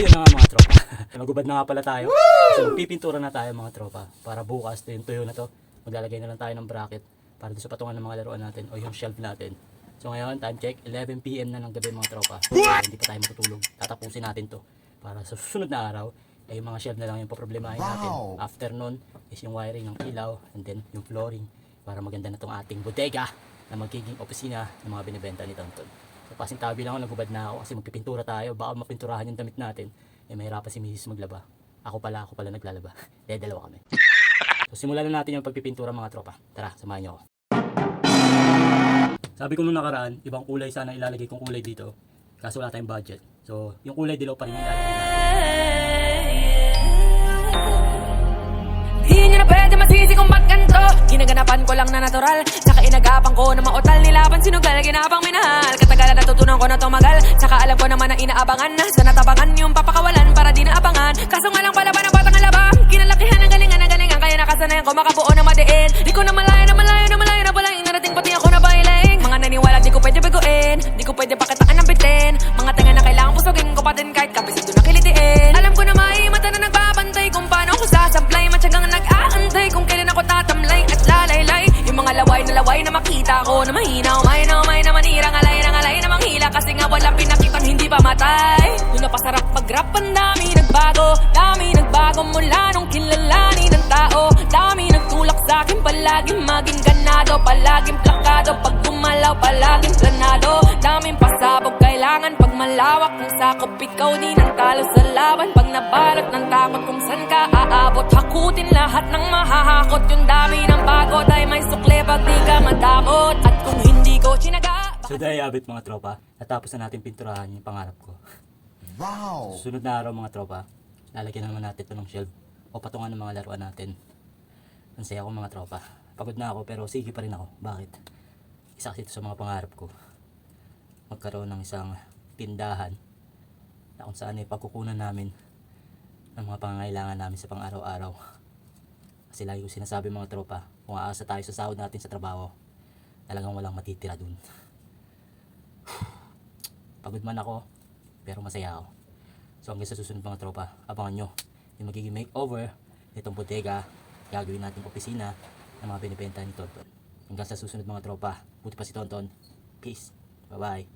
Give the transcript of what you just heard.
Ayun na nga mga tropa. Magubad na nga pala tayo. So magpipintura na tayo mga tropa. Para bukas yung tuyo na to, maglalagay na lang tayo ng bracket para doon sa patungan ng mga laruan natin o yung shelf natin. So ngayon, time check, 11 PM na ng gabi mga tropa. So, hindi pa tayo matutulog. Tatapusin natin to para sa susunod na araw ay yung mga shelf na lang yung poproblemahin natin. After nun is yung wiring ng ilaw and then yung flooring para maganda na tong ating bodega na magiging opisina ng mga binibenta ni Tonton. So pasing tabi lang ako, nagubad na ako kasi magpipintura tayo. Baka mapinturahan yung damit natin. Eh mahirapan si Mrs. maglaba. Ako pala naglalaba. Dalawa kami. So simulan na natin yung pagpipintura mga tropa. Tara, samahan niyo ako. Sabi ko nung nakaraan, ibang kulay sana ilalagay kong kulay dito. Kaso wala tayong budget. So yung kulay dilaw pa rin yung ilalagay natin. Di nyo na pwede masisi kung ba't ganito. Ginaganapan ko lang na natural, saka inagapan ko na mautal. Nilaban sinugal, ginapang minahal. Katagalan natutunan ko na tumagal, saka alam ko naman na inaabangan na sa natabangan yung papakawalan para di naabangan. Kaso nga lang pala ba ng batang alabang, kinalakihan ng galingan, kaya nakasanayan ko makabuo na madiin. Di ko na malayo na pala yung narating pati ako na bailing. Mga naniwala di ko pwede baguin, di ko pwede pakitaan ng bitin. Mga tenga na kailangan pusugin ko pa din kahit kabisado na kilitiin. Alam ko na may mata na nagbabantay kung paano ko sasablay. Matyagang nag-aantay kung kailan ako tatamlay at lalaylay. Yung mga laway na makita ko na mahina. Umay na manira, ngalay na manghila. Kasi nga walang pinakitang hindi pa matay. Doon napasarap pag-rap, ang dami nagbago mula nung kilalanin ng tao. Dami nagtulak sa'kin, palaging maging ganado. Palaging plakado, pag gumalaw, palaging planado. Daming pasabog, kailangan pag malawak ng sakop. Ikaw din ang talo sa laban. Pag nabalot ng takot kung saan ka aabot. Hakutin lahat ng mahahakot. Yung dami ng pagod ay may sukle pag di ka madamot. At kung hindi ko chinaga. So dahil abit mga tropa, natapos na natin pinturahan yung pangarap ko. Wow! Sunod na araw mga tropa, lalagyan na naman natin ito ng shelf o patungan ng mga laruan natin. Ang saya ko mga tropa. Pagod na ako pero sige pa rin ako. Bakit? Isa kasi ito sa mga pangarap ko. Magkaroon ng isang tindahan na kung saan ay pagkukunan namin ng mga pangangailangan namin sa pang-araw-araw. Kasi lagi ko sinasabi mga tropa, kung aasa tayo sa sahod natin sa trabaho, talagang walang matitira dun. Pagod man ako, pero masaya ako. So hanggang sa susunod mga tropa, abangan nyo yung magiging makeover nitong bodega, gagawin natin opisina ng mga binibenta ni Tonton. Hanggang sa susunod mga tropa, buti pa si Tonton. Peace, bye bye.